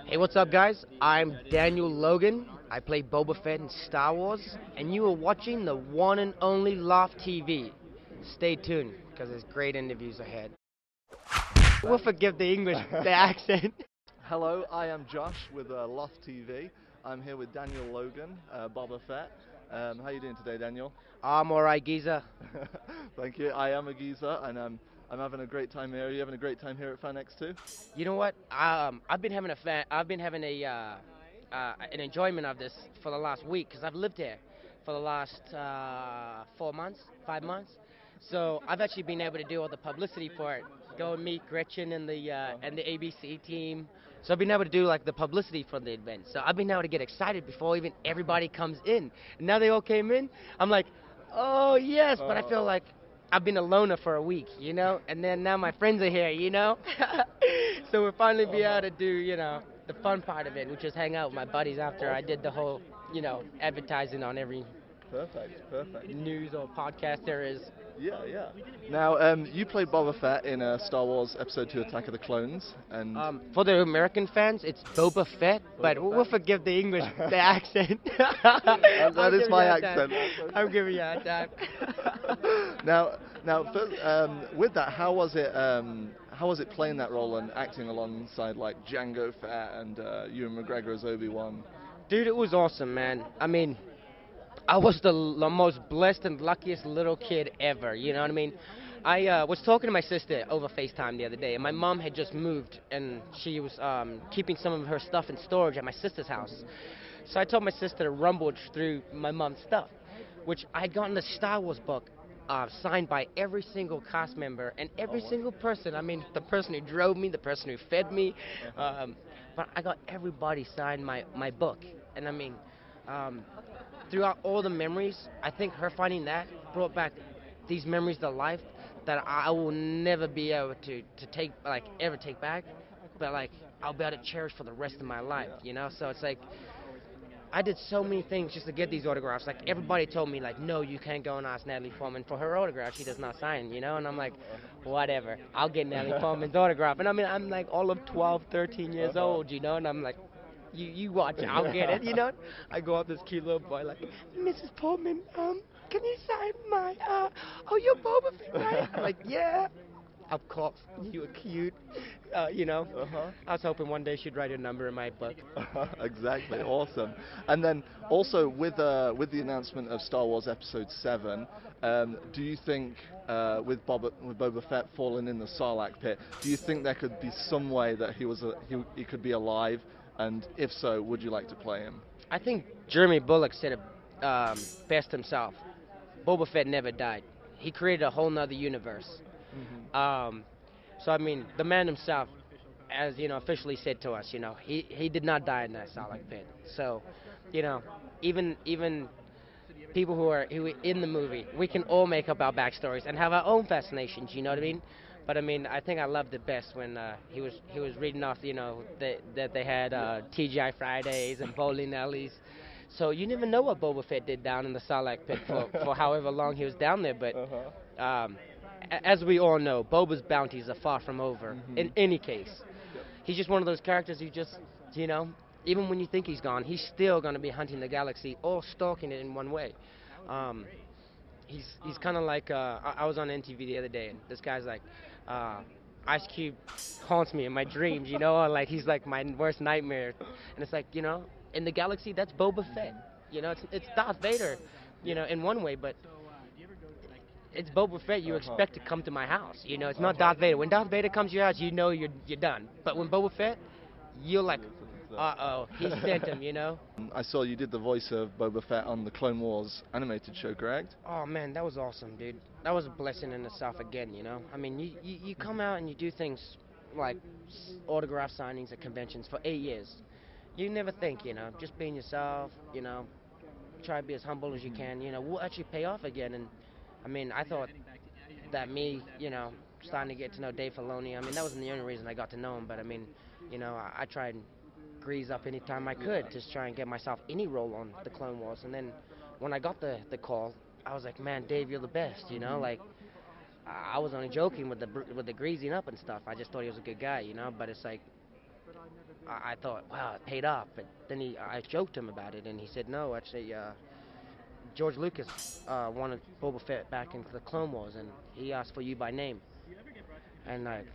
Hey, what's up, guys? I'm Daniel Logan. I play Boba Fett in Star Wars, and you are watching the one and only LOTH TV. Stay tuned, because there's great interviews ahead. We'll forgive the English, the accent. Hello, I am Josh with LOTH TV. I'm here with Daniel Logan, Boba Fett. How are you doing today, Daniel? I'm alright, geezer. Thank you. I am a geezer, and I'm having a great time here. Are you having a great time here at FanX too? You know what? I've been having an enjoyment of this for the last week because I've lived here for the last 4 months, 5 months. So I've actually been able to do all the publicity for it. Go and meet Gretchen and the ABC team. So I've been able to do like the publicity for the event. So I've been able to get excited before even everybody comes in. And now they all came in. I'm like, oh yes, but I feel like I've been a loner for a week, and then now my friends are here. So we'll finally be able to do, the fun part of it, which is hang out with my buddies after I did the whole, advertising on every Perfect. news or podcast there is. Yeah. Now, you played Boba Fett in Star Wars Episode 2 Attack of the Clones, and For the American fans, it's Boba Fett, but we'll forgive the English, the accent. that is my accent. I'm giving you a hard time. Now, with that, how was it? How was it playing that role and acting alongside like Jango Fett and Ewan McGregor as Obi-Wan? Dude, it was awesome, man. I mean, I was the most blessed and luckiest little kid ever, you know what I mean? I was talking to my sister over FaceTime the other day, and my mom had just moved, and she was keeping some of her stuff in storage at my sister's house. So I told my sister to rummage through my mom's stuff, which I had gotten a Star Wars book signed by every single cast member and every single person. I mean, the person who drove me, the person who fed me, but I got everybody signed my book, and I mean, throughout all the memories, I think her finding that brought back these memories to life that I will never be able to ever take back, but like I'll be able to cherish for the rest of my life. So it's like I did so many things just to get these autographs. Like everybody told me like, no, you can't go and ask Natalie Portman for her autograph. She does not sign, and I'm like, whatever. I'll get Natalie Portman's autograph. And I mean, I'm like all of 12, 13 years old, and I'm like, you watch it, I'll get it. I go up this cute little boy like, Mrs. Portman, can you sign my, oh, you're Boba Fett, right? I'm like, yeah. Of course, you were cute, I was hoping one day she'd write a number in my book. Exactly, awesome. And then also with the announcement of Star Wars Episode 7, do you think with Boba Fett falling in the Sarlacc pit, do you think there could be some way that he could be alive? And if so, would you like to play him? I think Jeremy Bulloch said it best himself. Boba Fett never died. He created a whole nother universe. So I mean, the man himself, as officially said to us, he did not die in that Sarlacc pit. So, even people who are in the movie, we can all make up our backstories and have our own fascinations. You know what I mean? But I mean, I think I loved it best when he was reading off, that they had TGI Fridays and bowling alleys. So you never know what Boba Fett did down in the Sarlacc pit for however long he was down there. But as we all know, Boba's bounties are far from over. In any case, he's just one of those characters who just, even when you think he's gone, he's still going to be hunting the galaxy or stalking it in one way. He's kind of like, I was on NTV the other day, and this guy's like, Ice Cube haunts me in my dreams, or like he's like my worst nightmare. And it's like, in the galaxy, that's Boba Fett. It's Darth Vader, in one way, but it's Boba Fett you expect to come to my house. It's not Darth Vader. When Darth Vader comes to your house, you're done. But when Boba Fett, you're like, uh-oh, he sent him. I saw you did the voice of Boba Fett on the Clone Wars animated show, correct? Oh, man, that was awesome, dude. That was a blessing in itself again, I mean, you come out and you do things like autograph signings at conventions for 8 years. You never think, just being yourself, try to be as humble as you can, will actually pay off again. And, I mean, I thought that me, starting to get to know Dave Filoni, I mean, that wasn't the only reason I got to know him, but, I mean, I tried and grease up any time I could, just try and get myself any role on the Clone Wars. And then when I got the call, I was like, man, Dave, you're the best, like, I was only joking with the greasing up and stuff. I just thought he was a good guy, but it's like, I thought, wow, it paid off. But then I joked him about it, and he said, no, actually, George Lucas wanted Boba Fett back into the Clone Wars, and he asked for you by name. And like,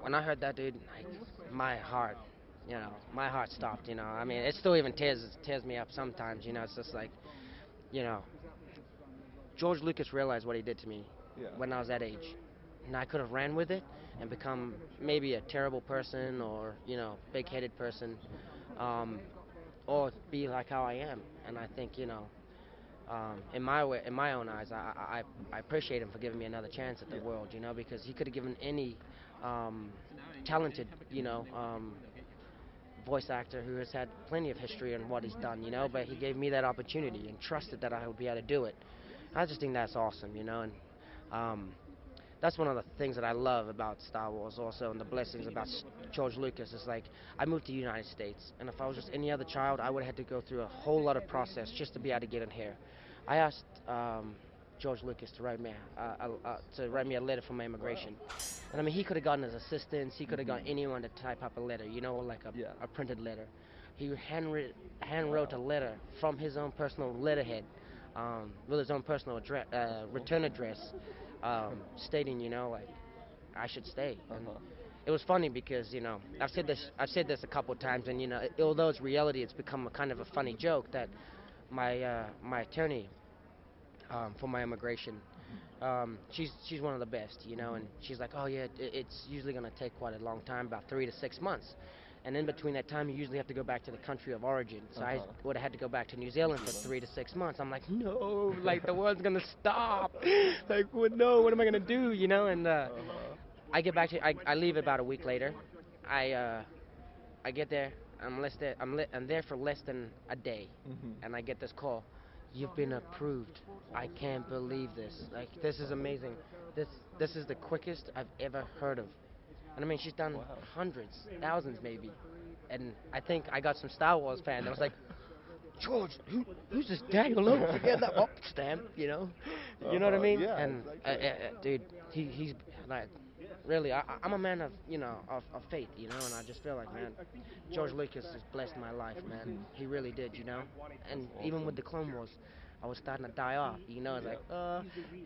when I heard that, dude, like, my heart stopped. I mean, it still even tears me up sometimes. It's just like, you know, George Lucas realized what he did to me Yeah. when I was that age, and I could have ran with it and become maybe a terrible person or big-headed person, um, or be like how I am. And I think in my way, in my own eyes, I appreciate him for giving me another chance at the world, because he could have given any um, talented, voice actor who has had plenty of history in what he's done, but he gave me that opportunity and trusted that I would be able to do it. I just think that's awesome, and um, that's one of the things that I love about Star Wars also, and the blessings about George Lucas is like, I moved to the United States, and if I was just any other child, I would have had to go through a whole lot of process just to be able to get in here. I asked George Lucas to write me a letter for my immigration, and I mean, he could have gotten his assistants, he could have gotten anyone to type up a letter, like a printed letter. He hand wrote a letter from his own personal letterhead, with his own personal return address, stating, like, I should stay. And it was funny because I've said this a couple of times, and although it's reality, it's become a kind of a funny joke that my attorney for my immigration, she's one of the best, and she's like, oh yeah, it's usually going to take quite a long time, about 3 to 6 months. And in between that time, you usually have to go back to the country of origin. So I would have had to go back to New Zealand for 3 to 6 months. I'm like, no, like the world's gonna stop. Like, no, what am I gonna do? And I get back to, I leave about a week later. I get there. I'm there for less than a day, and I get this call. You've been approved. I can't believe this. Like, this is amazing. This is the quickest I've ever heard of. And I mean, she's done hundreds, thousands maybe. And I think I got some Star Wars fan that was like, George, who's this Daniel Logan? Get that up stamp, You know what I mean? Yeah, And exactly. dude, he's like, really, I'm a man of of faith, and I just feel like, man, George Lucas has blessed my life, man. He really did, And even with the Clone Wars, I was starting to die off, It's like,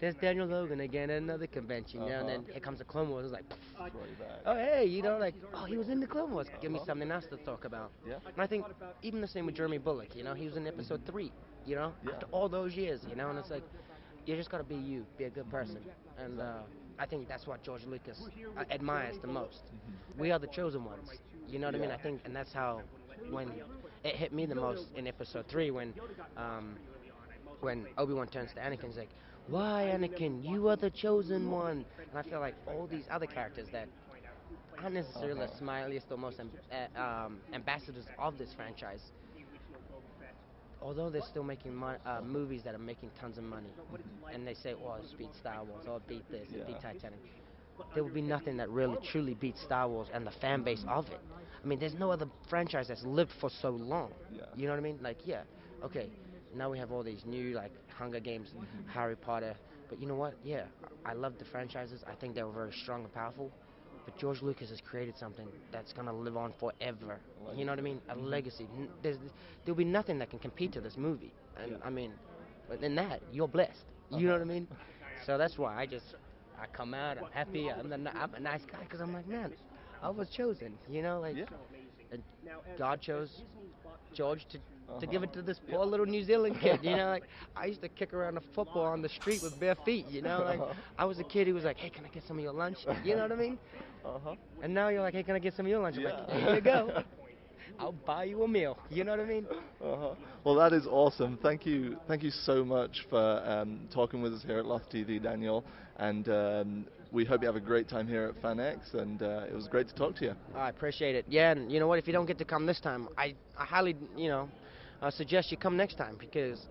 there's Daniel Logan again at another convention, And then here comes the Clone Wars. It's like, Throw you back. oh hey, like, oh, he was in the Clone Wars. Give me something else to talk about. Yeah. And I think even the same with Jeremy Bulloch. He was in Episode 3. Yeah. After all those years, and it's like, you just gotta be you, be a good person, and I think that's what George Lucas admires the most. We are the chosen ones. You know what I mean? I think, and that's how when it hit me the most in Episode 3 when Obi-Wan turns to Anakin, he's like, why, Anakin? You are the chosen one. And I feel like all these other characters that aren't necessarily the smiliest or most ambassadors of this franchise, although they're still making movies that are making tons of money, and they say, oh, it beat Star Wars, or it beat this, it beat Titanic, there will be nothing that really truly beats Star Wars and the fan base of it. I mean, there's no other franchise that's lived for so long. You know what I mean? Like, yeah, okay, now we have all these new, like, Hunger Games, Harry Potter, but you know what? Yeah, I love the franchises. I think they were very strong and powerful. But George Lucas has created something that's going to live on forever. You know what I mean? A legacy. There'll be nothing that can compete to this movie. And I mean, in that, you're blessed. You know what I mean? So that's why I come out, I'm happy, I'm a nice guy, because I'm like, man, I was chosen. Like, and God chose George to give it to this poor little New Zealand kid. Like, I used to kick around a football on the street with bare feet. Like, I was a kid who was like, hey, can I get some of your lunch? You know what I mean? And now you're like, hey, can I get some of your lunch? I'm like, here you go. I'll buy you a meal. You know what I mean? Well, that is awesome. Thank you so much for talking with us here at LOTH TV, Daniel. And we hope you have a great time here at FanX. And it was great to talk to you. I appreciate it. Yeah, and you know what? If you don't get to come this time, I highly, suggest you come next time, because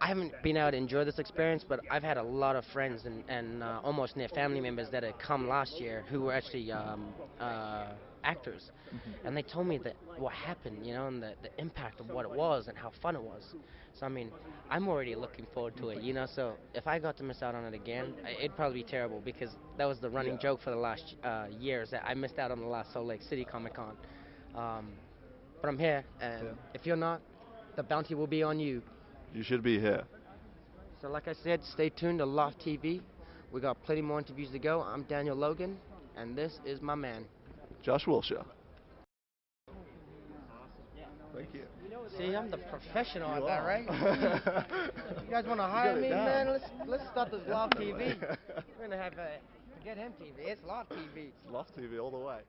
I haven't been able to enjoy this experience, but I've had a lot of friends and almost near family members that had come last year who were actually actors, and they told me that what happened, and the impact of what it was and how fun it was. So I mean, I'm already looking forward to it, So if I got to miss out on it again, it'd probably be terrible, because that was the running joke for the last years, that I missed out on the last Salt Lake City Comic Con. But I'm here, and Yeah. if you're not, the bounty will be on you. You should be here. So like I said, stay tuned to LOTH TV. We got plenty more interviews to go. I'm Daniel Logan, and this is my man. Josh Wilshire. Thank you. See, I'm the professional at You that, are. right? You guys want to hire got it me, down. man? Let's start this LOTH TV. We're gonna have forget him TV. It's LOTH TV. It's LOTH TV all the way.